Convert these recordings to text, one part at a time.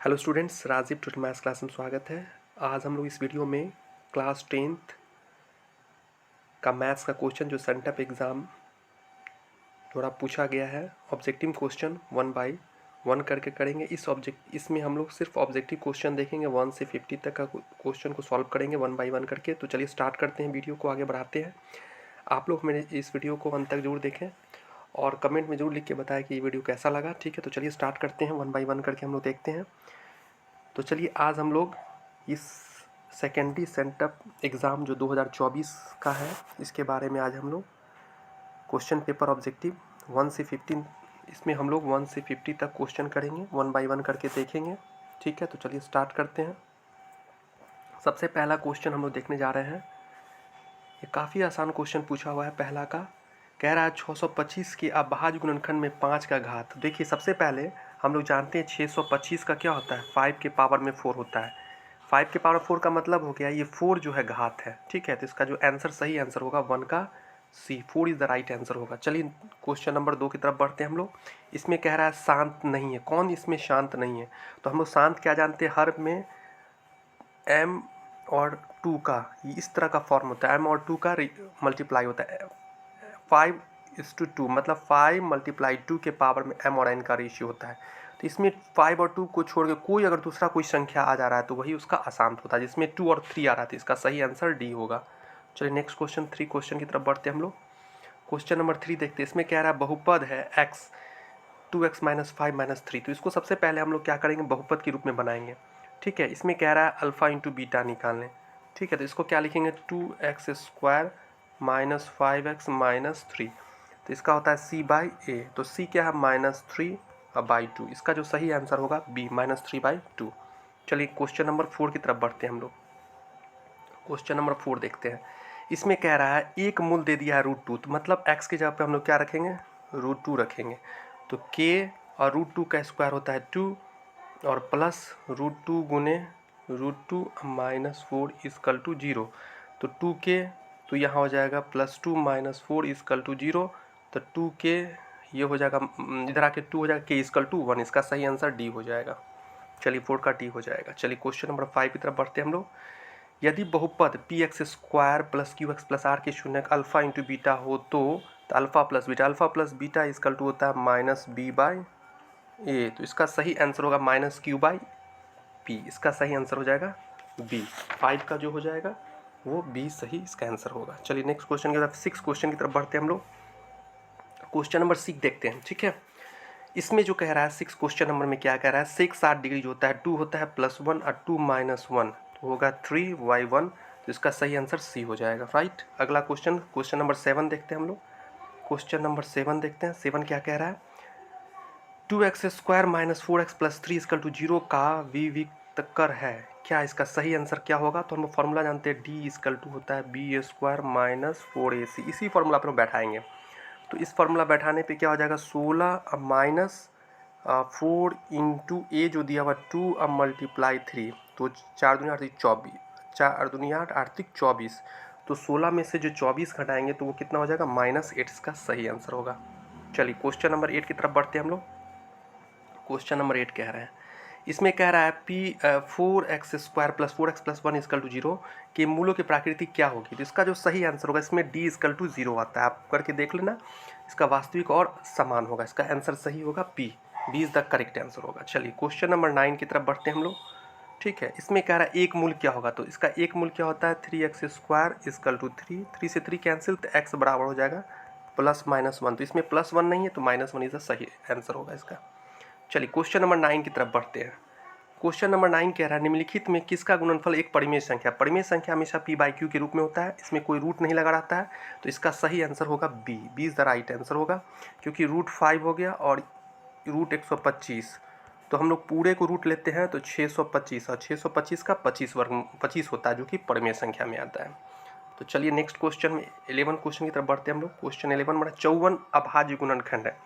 Hello students, Rajiv total maths class में स्वागत है। आज हम लोग इस वीडियो में क्लास 10th का मैथ्स का क्वेश्चन जो सेंटअप एग्ज़ाम द्वारा पूछा गया है, ऑब्जेक्टिव क्वेश्चन 1 बाई 1 करके करेंगे। इसमें हम लोग सिर्फ ऑब्जेक्टिव क्वेश्चन देखेंगे, 1 से 50 तक का क्वेश्चन को सॉल्व करेंगे 1 बाई 1 करके। तो चलिए स्टार्ट करते हैं, वीडियो को आगे बढ़ाते हैं। आप लोग मेरे इस वीडियो को अंत तक जरूर देखें और कमेंट में जरूर लिख के बताएं कि ये वीडियो कैसा लगा। ठीक है, तो चलिए स्टार्ट करते हैं, 1 बाई 1 करके हम लोग देखते हैं। तो चलिए आज हम लोग इस सेकेंडरी सेंटअप एग्ज़ाम जो 2024 का है, इसके बारे में आज हम लोग क्वेश्चन पेपर ऑब्जेक्टिव 1 से 15, इसमें हम लोग 1 से 50 तक क्वेश्चन करेंगे, 1 बाई 1 करके देखेंगे। ठीक है, तो चलिए स्टार्ट करते हैं। सबसे पहला क्वेश्चन हम लोग देखने जा रहे हैं। ये काफ़ी आसान क्वेश्चन पूछा हुआ है। पहला का कह रहा है 625 के अभाज्य गुणनखंड में 5 का घात। देखिए, सबसे पहले हम लोग जानते हैं 625 का क्या होता है, 5 के पावर में 4 होता है। 5 के पावर 4 का मतलब हो गया ये 4 जो है घात है। ठीक है, तो इसका जो आंसर सही आंसर होगा 1 का सी, 4 इज द राइट आंसर होगा। चलिए क्वेश्चन नंबर 2 की तरफ बढ़ते हैं हम लोग। इसमें कह रहा है शांत नहीं है। कौन इसमें शांत नहीं है? तो हम लोग शांत क्या जानते हैं, हर में m और 2 का इस तरह का फॉर्म होता है, m और 2 का मल्टीप्लाई होता है। 5:2 मतलब 5 × 2 के पावर में m और n का रेशियो होता है। तो इसमें 5 और 2 को छोड़ के कोई अगर दूसरा कोई संख्या आ जा रहा है तो वही उसका अशांत होता है, जिसमें 2 और 3 आ रहा था। इसका सही आंसर डी होगा। चलिए नेक्स्ट क्वेश्चन 3 क्वेश्चन की तरफ बढ़ते हैं हम लोग। क्वेश्चन नंबर 3 देखते हैं। इसमें कह रहा है बहुपद है x 2x - 5 - 3। तो इसको सबसे पहले हम लोग क्या करेंगे, बहुपद के रूप में बनाएंगे। ठीक है, इसमें कह रहा है अल्फा इंटू बीटा निकालने। ठीक है, तो इसको क्या लिखेंगे, 2x² - 5x - 3। तो इसका होता है c/a। तो c क्या है, -3/2। इसका जो सही आंसर होगा b, -3/2। चलिए क्वेश्चन नंबर 4 की तरफ बढ़ते हैं हम लोग। क्वेश्चन नंबर 4 देखते हैं। इसमें कह रहा है एक मूल दे दिया है √2, तो मतलब x की जगह पे हम लोग क्या रखेंगे, √2 रखेंगे। तो k और √2 का स्क्वायर होता है 2 और प्लस √2 गुने √2 - 4 = 0। तो 2k तो यहाँ हो जाएगा +2 - 4 = 0। तो 2k ये हो जाएगा, इधर आके 2 हो जाएगा, k = 1। इसका सही आंसर डी हो जाएगा। चलिए 4 का डी हो जाएगा। चलिए क्वेश्चन नंबर 5 की तरफ बढ़ते हैं हम लोग। यदि बहुपद px² + qx + r के शून्यक अल्फा इंटू बीटा हो तो अल्फा प्लस बीटा = होता है -b/a। तो इसका सही आंसर होगा -q/p। इसका सही आंसर हो जाएगा b। 5 का जो हो जाएगा वो b सही इसका आंसर होगा। चलिए नेक्स्ट क्वेश्चन की तरफ, 6 क्वेश्चन की तरफ बढ़ते हैं हम लोग। क्वेश्चन नंबर 6 देखते हैं। ठीक है, इसमें जो कह रहा है 6 क्वेश्चन नंबर में क्या कह रहा है, सेक 60 डिग्री जो होता है 2 होता है +1 और 2 - 1 तो होगा 3/1। तो इसका सही आंसर सी हो जाएगा, राइट। अगला क्वेश्चन, क्वेश्चन नंबर 7 देखते हैं हम लोग। क्वेश्चन नंबर 7 देखते हैं। 7 क्या कह रहा है, 2x² - 4x + 3 = 0 का विविक्तकर है। क्या इसका सही आंसर क्या होगा? तो हम फॉर्मूला जानते हैं, d = होता है b² - 4ac। इसी फॉर्मूला पर हम बैठाएंगे। तो इस फॉर्मूला बैठाने पे क्या हो जाएगा, 16 माइनस 4 इंटू ए जो दिया हुआ 2 अब मल्टीप्लाई 3। तो 4 दूनी 8 24, 4 दूनी 8 8 24। तो 16 में से जो 24 घटाएंगे तो वो कितना हो जाएगा, -8। इसका सही आंसर होगा। चलिए क्वेश्चन नंबर 8 की तरफ बढ़ते हैं हम लोग। क्वेश्चन नंबर 8 कह रहे हैं, इसमें कह रहा है 4x² + 4x + 1 = 0 के मूलों की प्राकृतिक क्या होगी। तो इसका जो सही आंसर होगा, इसमें d = 0 आता है, आप करके देख लेना। इसका वास्तविक और समान होगा। इसका आंसर सही होगा b is the correct answer होगा। चलिए क्वेश्चन नंबर 9 की तरफ बढ़ते हैं हम लोग। ठीक है, इसमें कह रहा है एक मूल क्या होगा। तो इसका एक मूल क्या होता है, 3x² = 3, 3 से 3 कैंसिल, तो x बराबर हो जाएगा +-1। तो इसमें +1 नहीं है तो -1 इज द सही आंसर होगा इसका। चलिए क्वेश्चन नंबर 9 की तरफ बढ़ते हैं। क्वेश्चन नंबर 9 कह रहा है, निम्नलिखित में किसका गुणनफल एक परिमेय संख्या। परिमेय संख्या हमेशा p/q के रूप में होता है, इसमें कोई रूट नहीं लगा रहता है। तो इसका सही आंसर होगा b is the right answer होगा, क्योंकि √5 हो गया और √125। तो हम लोग पूरे को रूट लेते हैं तो 625, और 625 का 25 होता है, जो कि परिमेय संख्या में आता है। तो चलिए नेक्स्ट क्वेश्चन में 11 क्वेश्चन की तरफ बढ़ते हैं हम लोग। क्वेश्चन 11 में 54 अभाज्य गुणनखंड है।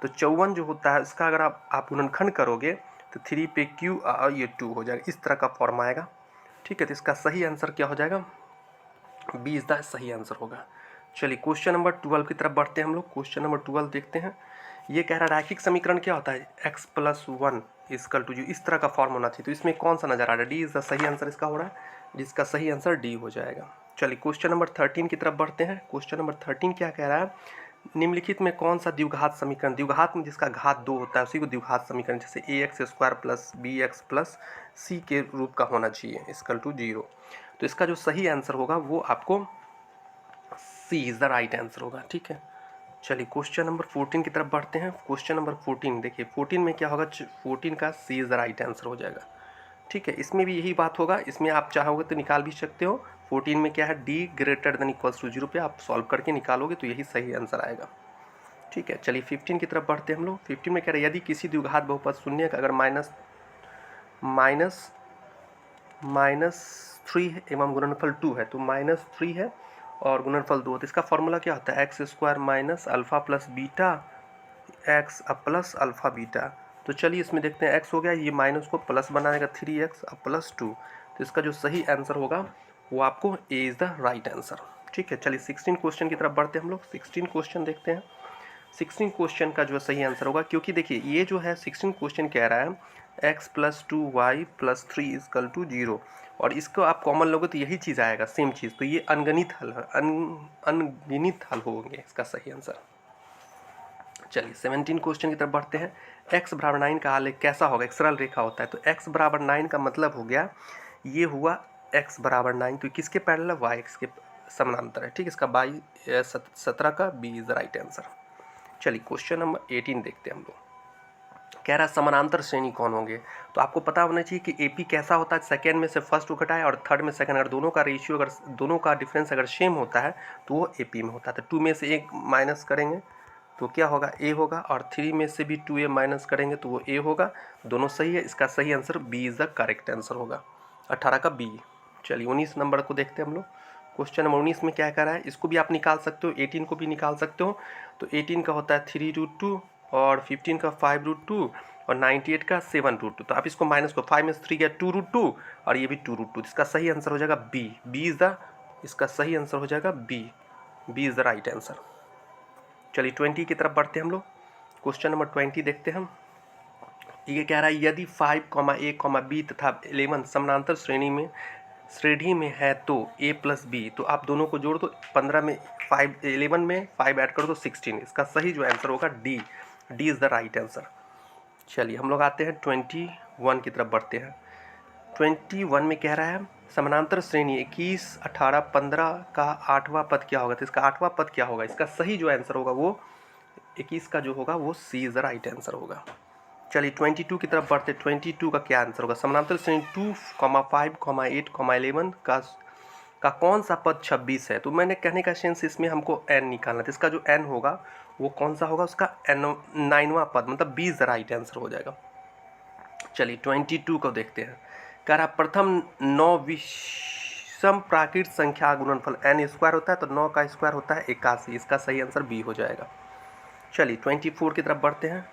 तो 54 जो होता है इसका अगर आप गुणनखंड करोगे तो 3 पे q और ये 2 हो जाएगा, इस तरह का फॉर्म आएगा। ठीक है, तो इसका सही आंसर क्या हो जाएगा, बी इज द सही आंसर होगा। चलिए क्वेश्चन नंबर 12 की तरफ बढ़ते हैं हम लोग। क्वेश्चन नंबर 12 देखते हैं। ये कह रहा है रैखिक समीकरण क्या होता है, x+1 इक्वल टू 0, इस तरह का फॉर्म होना चाहिए। तो इसमें कौन सा नजर आ रहा है, डी इज द सही आंसर इसका हो रहा है, जिसका सही आंसर डी हो जाएगा। चलिए क्वेश्चन नंबर 13 की तरफ बढ़ते हैं। क्वेश्चन नंबर 13 क्या कह रहा है, निम्नलिखित में कौन सा द्विघात समीकरण, द्विघात में जिसका घात 2 होता है उसी को द्विघात समीकरण, जैसे ax² plus bx plus c के रूप का होना चाहिए इक्वल टू 0। तो इसका जो सही आंसर होगा वो आपको सी इज द राइट आंसर होगा। ठीक है, चलिए क्वेश्चन नंबर 14 की तरफ बढ़ते हैं। क्वेश्चन नंबर 14 देखिए, 14 में क्या होगा, 14 का सी इज द राइट आंसर हो जाएगा। ठीक है, इसमें भी यही बात होगा, इसमें आप चाहोगे तो निकाल भी सकते हो। 14 में क्या है, D greater than equals to 0 पे आप सॉल्व करके निकालोगे तो यही सही आंसर आएगा। ठीक है, चलिए 15 की तरफ बढ़ते हैं हम लोग। 15 में कह रहे हैं यदि किसी द्विघात बहुपद शून्य का अगर माइनस 3 है एवं गुणनफल 2 है, तो -3 है और गुणनफल 2 है, तो इसका फॉर्मूला क्या होता है, x² minus alpha plus beta x अब प्लस अल्फ़ा बीटा। तो चलिए इसमें देखते हैं, x हो गया, ये माइनस को प्लस बनाएगा 3x अब प्लस 2। तो इसका जो सही आंसर होगा वो आपको A is the right answer. ठीक है, चलिए 16 क्वेश्चन की तरफ बढ़ते हैं हम लोग। 16 क्वेश्चन देखते हैं। 16 क्वेश्चन का जो सही आंसर होगा, क्योंकि देखिए ये जो है 16 क्वेश्चन कह रहा है x+2y + 3 = 0, और इसको आप कॉमन लोगे तो यही चीज़ आएगा, सेम चीज़। तो ये अनगणित हल है, अनगिनत हल होंगे इसका सही आंसर। चलिए 17 क्वेश्चन की तरफ बढ़ते हैं। x बराबर 9 का आलेख कैसा होगा, एक सरल रेखा होता है। तो x बराबर 9 का मतलब हो गया, ये हुआ x बराबर 9, तो किसके पैरेलल है, y एक्स के समानांतर है। ठीक, इसका 17 का B is the right answer. चलिए क्वेश्चन नंबर 18 देखते हैं हम लोग। कह रहा है समानांतर श्रेणी कौन होंगे, तो आपको पता होना चाहिए कि एपी कैसा होता है, सेकेंड में से फर्स्ट को घटाए और थर्ड में सेकेंड, अगर दोनों का रेशियो, अगर दोनों का डिफरेंस अगर सेम होता है तो वो एपी में होता है। तो 2 में से 1 माइनस करेंगे तो क्या होगा, ए होगा, और 3 में से भी 2a माइनस करेंगे तो वो ए होगा। दोनों सही है, इसका सही answer B is the correct answer होगा, 18 का बी। चलिए 19 नंबर को देखते हैं हम लोग। क्वेश्चन नंबर 19 में क्या कह रहा है, इसको भी आप निकाल सकते हो, 18 को भी निकाल सकते हो। तो 18 का होता है 3√2 और 15 का 5√2 और 98 का 7√2। तो आप इसको माइनस को, 5 में से 3 गया 2√2 और ये भी 2√2। इसका सही आंसर हो जाएगा बी, बी इज़ द, इसका सही आंसर हो जाएगा B, B is the right answer. चलिए 20 की तरफ बढ़ते हैं हम लोग। क्वेश्चन नंबर 20 देखते हैं हम। ये कह रहा है यदि 5, a, b तथा 11 समानांतर श्रेणी में है तो a प्लस बी, तो आप दोनों को जोड़ दो, 15 में 5, 11 में 5 ऐड कर दो 16। इसका सही जो आंसर होगा D, D is the right answer. चलिए हम लोग आते हैं 21 की तरफ बढ़ते हैं। 21 में कह रहा है समानांतर श्रेणी 21, 18, 15 का 8वां पद क्या होगा, तो इसका 8वां पद क्या होगा, इसका सही जो आंसर होगा वो 21 का जो होगा वो सी इज़ द राइट आंसर होगा। चलिए 22 की तरफ बढ़ते, 22 का क्या आंसर होगा, समानांतर श्रेणी 2, 5, 8, 11 का कौन सा पद 26 है। तो मैंने कहने का सेंस इसमें हमको n निकालना था, इसका जो n होगा वो कौन सा होगा, उसका 9वां पद, मतलब B is the right answer हो जाएगा। चलिए 22 को देखते हैं। कह रहा प्रथम 9 विषम प्राकृत संख्या गुणनफल n² होता है, तो 9 का स्क्वायर होता है 81, इसका सही आंसर बी हो जाएगा। चलिए 24 की तरफ बढ़ते हैं।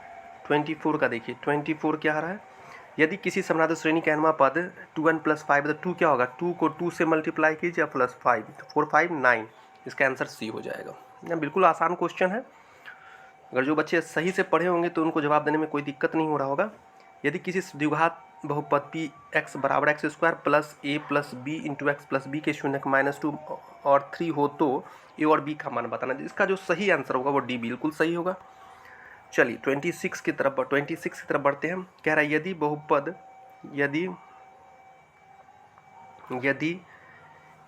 24 का देखिए, 24 क्या आ रहा है, यदि किसी समानांतर श्रेणी का nवां पद 2n + 5, तो 2 क्या होगा, 2 को 2 से मल्टीप्लाई कीजिए प्लस 5, तो 4, 5, 9, इसका आंसर सी हो जाएगा। यह बिल्कुल आसान क्वेश्चन है, अगर जो बच्चे सही से पढ़े होंगे तो उनको जवाब देने में कोई दिक्कत नहीं हो रहा होगा। यदि किसी द्विघात बहुपद पी x बराबर x² plus a plus B into X plus B के शून्य -2 और 3 हो तो a और b का मान बताना। इसका जो सही आंसर होगा वो डी बिल्कुल सही होगा। चलिए 26 की तरफ बढ़ते हैं। कह रहा है यदि बहुपद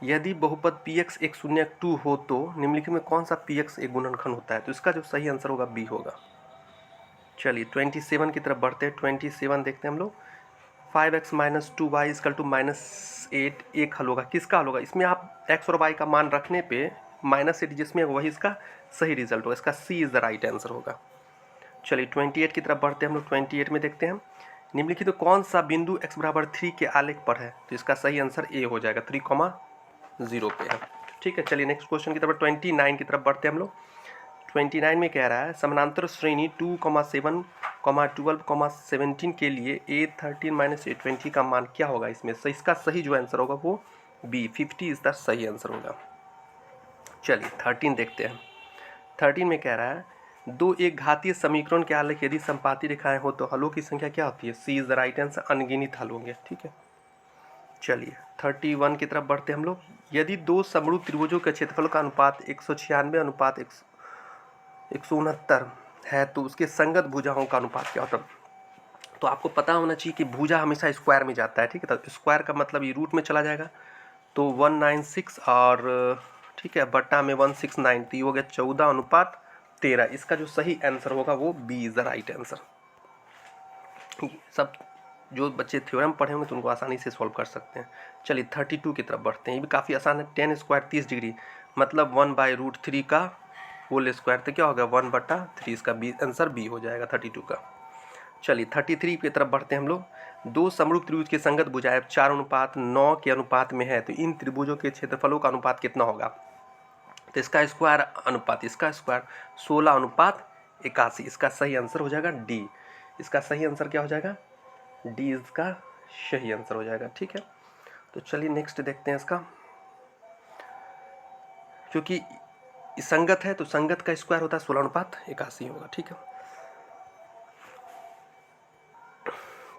यदि बहुपद px एक शून्य 2 हो तो निम्नलिखित में कौन सा px एक गुणनखंड होता है, तो इसका जो सही आंसर होगा बी होगा। चलिए 27 की तरफ बढ़ते हैं। 27 देखते हैं हम लोग। 5x - 2y = -8 एक हल होगा, किसका हल होगा, इसमें आप x और y का मान रखने पे -8 जिसमें वही इसका सही रिजल्ट होगा, इसका सी इज़ द राइट आंसर होगा। चलिए 28 की तरफ बढ़ते हैं हम लोग। 28 में देखते हैं निम्नलिखित तो कौन सा बिंदु x बराबर 3 के आलेख पर है, तो इसका सही आंसर ए हो जाएगा, 3,0 पे है। ठीक है, चलिए नेक्स्ट क्वेश्चन की तरफ 29 की तरफ बढ़ते हैं हम लोग। 29 में कह रहा है समानांतर श्रेणी 2, 7, 12, 17 के लिए a13 - a20 का मान क्या होगा इसमें, सही, इसका सही जो आंसर होगा वो बी, 50 इज द सही आंसर होगा। चलिए 13 देखते हैं। 13 में कह रहा है दो एक घातीय समीकरण के हल यदि संपाती रेखाएं हो तो हलों की संख्या क्या होती है? सी इज द राइट आंसर, अनगिनत हल होंगे। ठीक है, चलिए 31 की तरफ बढ़ते हैं हम लोग। यदि दो समरूप त्रिभुजों के क्षेत्रफल का अनुपात 196 अनुपात 169 है तो उसके संगत भुजाओं का अनुपात क्या होता है? तो आपको पता होना चाहिए कि भुजा हमेशा स्क्वायर में जाता है। ठीक है, तो स्क्वायर का मतलब ये रूट में चला जाएगा, तो 196 और ठीक है बट्टा में 169, तो ये हो गया 14:13। इसका जो सही आंसर होगा वो B is the right answer. सब जो बच्चे थ्योरम पढ़े होंगे तो उनको आसानी से सॉल्व कर सकते हैं। चलिए 32 की तरफ बढ़ते हैं। ये भी काफ़ी आसान है। 10 स्क्वायर 30 डिग्री मतलब 1/√3 का होल स्क्वायर, तो क्या होगा 1/3। इसका बी आंसर बी हो जाएगा 32 का। चलिए 33 की तरफ बढ़ते हैं हम लोग। दो समरूप त्रिभुज के संगत भुजाएं 4:9 के अनुपात में है तो इन त्रिभुजों के क्षेत्रफलों का अनुपात कितना होगा? तो इसका स्क्वायर अनुपात इसका स्क्वायर 16:81। इसका सही आंसर हो जाएगा डी। इसका सही आंसर क्या हो जाएगा? डी इसका सही आंसर हो जाएगा। ठीक है, तो चलिए नेक्स्ट देखते हैं इसका। क्योंकि संगत है तो संगत का स्क्वायर होता है 16:81 होगा। ठीक है,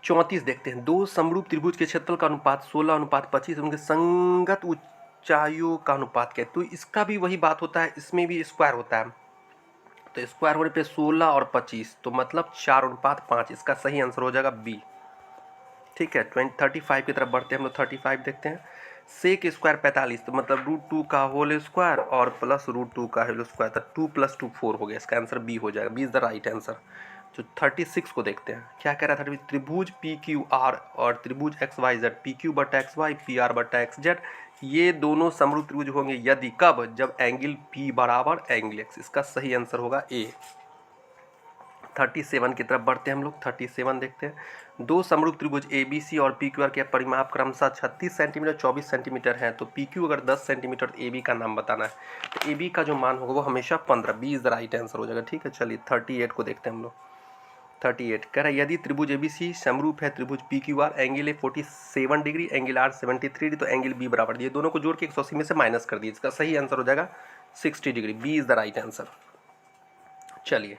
34 देखते हैं। दो समरूप त्रिभुज के क्षेत्रफल का अनुपात 16:25, उनके संगत ऊंचाइयों का अनुपात क्या है? तो इसका भी वही बात होता है, इसमें भी स्क्वायर होता है, तो स्क्वायर होने पे 16 और 25 तो मतलब 4:5। इसका सही आंसर हो जाएगा बी। ठीक है, 35 की तरफ बढ़ते हैं हम लोग। 35 देखते हैं। सेक स्क्वायर 45 तो मतलब √2 का होल स्क्वायर और प्लस √2 का होल स्क्वायर, तो 2 + 2 4 हो गया। इसका आंसर बी हो जाएगा, B is the right answer. तो 36 को देखते हैं क्या कह रहा था। त्रिभुज पी क्यू आर और त्रिभुज X Y Z, P Q बटा एक्स वाई, पी आर बटा एक्स जेड, ये दोनों समरूप त्रिभुज होंगे यदि कब? जब एंगल पी बराबर एंगल एक्स। इसका सही आंसर होगा ए। 37 की तरफ बढ़ते हैं हम लोग। 37 देखते हैं। दो समरूप त्रिभुज ए बी सी और पी क्यू आर के परिमाप क्रमशः 36 सेंटीमीटर 24 सेंटीमीटर है तो पी क्यू अगर 10 सेंटीमीटर ए बी का नाम बताना है तो ए बी का जो मान होगा वो हमेशा 15, B is the right answer हो जाएगा। ठीक है, चलिए 38 को देखते हैं हम लोग। 38 कह रहा है यदि त्रिभुज ए बी सी समरूप है त्रिभुज P Q R, angle A 47 degree, angle R 73 degree, तो एंगल बी बराबर, ये दोनों को जोड़ के 180 में से माइनस कर दिए। इसका सही आंसर हो जाएगा 60 degree, B is the right answer. चलिए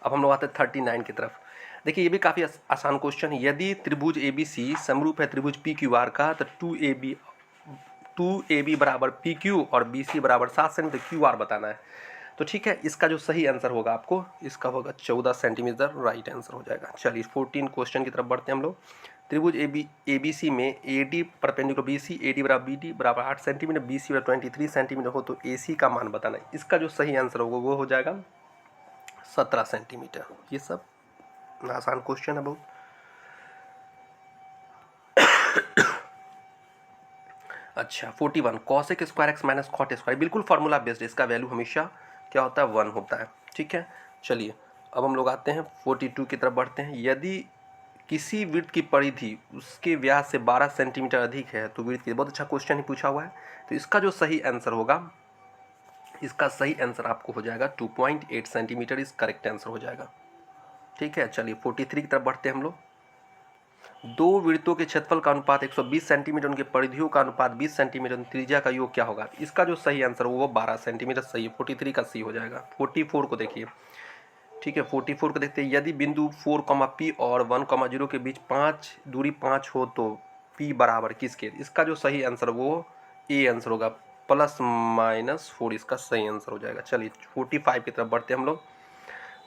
अब हम लोग आते हैं 39 की तरफ। देखिए ये भी काफ़ी आसान क्वेश्चन है। यदि त्रिभुज ए बी सी समरूप है त्रिभुज पी क्यू आर का तो 2AB बराबर पी क्यू और बी सी बराबर 7 सेंटीमीटर क्यू आर बताना है। तो ठीक है, इसका जो सही आंसर होगा आपको इसका होगा 14 सेंटीमीटर, राइट आंसर हो जाएगा। चलिए 14 क्वेश्चन की तरफ बढ़ते हैं हम लोग। त्रिभुज ए बी सी में A D perpendicular B C, A D बराबर बी डी बराबर 8 सेंटीमीटर, बी सी बराबर 23 सेंटीमीटर हो तो ए सी का मान बताना है। इसका जो सही आंसर होगा वो हो जाएगा 17 सेंटीमीटर। ये सब आसान क्वेश्चन है बहुत। अच्छा 41 cosec square X minus cot square, बिल्कुल फार्मूला बेस्ड, इसका वैल्यू हमेशा क्या होता है 1 होता है। ठीक है, चलिए अब हम लोग आते हैं 42 की तरफ बढ़ते हैं। यदि किसी वृत्त की परिधि उसके व्यास से 12 सेंटीमीटर अधिक है तो वृत्त की, बहुत अच्छा क्वेश्चन ही पूछा हुआ है, तो इसका जो सही आंसर होगा, इसका सही आंसर आपको हो जाएगा 2.8 सेंटीमीटर, इस करेक्ट आंसर हो जाएगा। ठीक है, चलिए 43 की तरफ बढ़ते हैं हम लोग। दो वृत्तों के क्षेत्रफल का अनुपात 120 सेंटीमीटर, उनके परिधियों का अनुपात 20 सेंटीमीटर, त्रिज्या का योग क्या होगा? इसका जो सही आंसर होगा वो 12 सेंटीमीटर सही है, 43 का सी हो जाएगा। 44 को देखिए। ठीक है, 44 को देखते हैं। यदि बिंदु 4, P और 1, 0 के बीच 5 दूरी 5 हो तो P बराबर किसके? इसका जो सही आंसर वो ए आंसर होगा, ±4 इसका सही आंसर हो जाएगा। चलिए 45 की तरफ बढ़ते हैं हम लोग।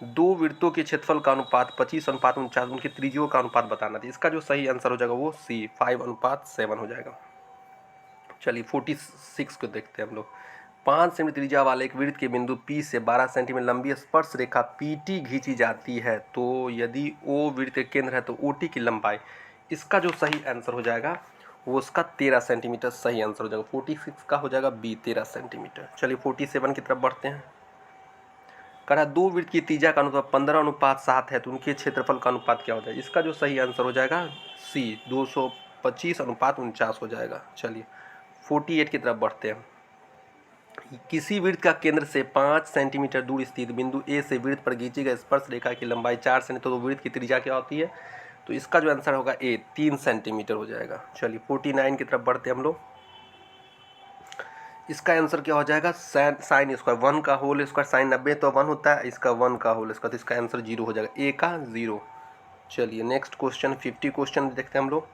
दो वृत्तों के क्षेत्रफल का अनुपात 25:49, उनके त्रिज्यों का अनुपात बताना था। इसका जो सही आंसर हो जाएगा वो सी 5:7 हो जाएगा। चलिए 46 को देखते हैं हम लोग। 5 सेंटीमीटर त्रिज्या वाले एक वृत्त के बिंदु P से 12 सेंटीमीटर लंबी स्पर्श रेखा PT खींची जाती है तो यदि O वृत्त के केंद्र है तो OT की लंबाई, इसका जो सही आंसर हो जाएगा वो उसका 13 सेंटीमीटर सही आंसर हो जाएगा। 46 का हो जाएगा बी 13 सेंटीमीटर। चलिए 47 की तरफ बढ़ते हैं। करा दो वृत्त की त्रिज्या का अनुपात 15:7 है तो उनके क्षेत्रफल का अनुपात क्या होता है? इसका जो सही आंसर हो जाएगा सी 225:49 हो जाएगा। चलिए 48 की तरफ बढ़ते हैं। किसी वृत्त का केंद्र से 5 सेंटीमीटर दूर स्थित बिंदु ए से वृत्त पर खींची गई स्पर्श रेखा की लंबाई 4 सेंटीमीटर, तो वृत्त की त्रिज्या क्या होती है? तो इसका जो आंसर होगा ए 3 सेंटीमीटर हो जाएगा। चलिए 49 की तरफ बढ़ते हैं हम लोग। इसका आंसर क्या हो जाएगा, साइन स्क्वायर, 1 का होल स्क्वायर साइन 90 तो 1 होता है, इसका 1 का होल स्क्वायर, तो इसका आंसर 0 हो जाएगा, ए का 0। चलिए नेक्स्ट क्वेश्चन 50 क्वेश्चन देखते हैं हम लोग।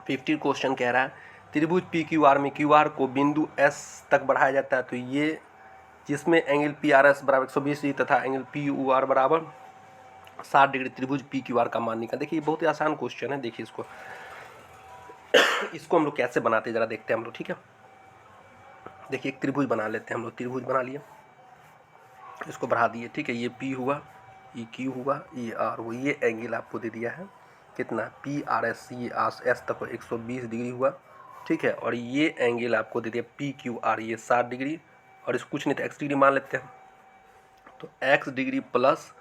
50 क्वेश्चन कह रहा है त्रिभुज पी क्यू आर में क्यू आर को बिंदु एस तक बढ़ाया जाता है, तो ये जिसमें एंगल पी आर एस बराबर 120 डिग्री तथा एंगल पी यू आर बराबर 60 डिग्री त्रिभुज पी क्यू आर का मान निकालें। देखिए बहुत ही आसान क्वेश्चन है, देखिए इसको हम लोग कैसे बनाते हैं जरा देखते हैं हम लोग, ठीक है। देखिए एक त्रिभुज बना लेते हैं हम लोग, त्रिभुज बना लिया, इसको बढ़ा दिए, ठीक है। ये पी हुआ, ये क्यू हुआ, ये आर हुआ, ये एंगल आपको दे दिया है कितना, पी आर एस, ये आर एस तक 120 डिग्री हुआ, ठीक है। और ये एंगल आपको दे दिया पी क्यू आर, ये 60 डिग्री, और इसको कुछ नहीं तो एक्स डिग्री मान लेते हैं, तो एक्स डिग्री प्लस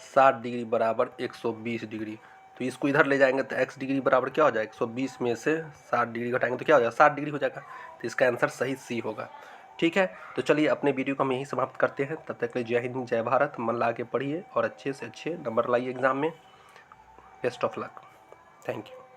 60 डिग्री बराबर 120 डिग्री। तो इसको इधर ले जाएंगे तो एक्स डिग्री बराबर क्या हो जाएगा, 120 में से 60 डिग्री घटाएंगे तो क्या हो जाएगा, 60 डिग्री हो जाएगा। तो इसका आंसर सही सी होगा, ठीक है। तो चलिए अपने वीडियो को हम यहीं समाप्त करते हैं, तब तक के लिए जय हिंद जय भारत, मन ला के पढ़िए और अच्छे से अच्छे नंबर लाइए एग्जाम में। Best of luck, thank you.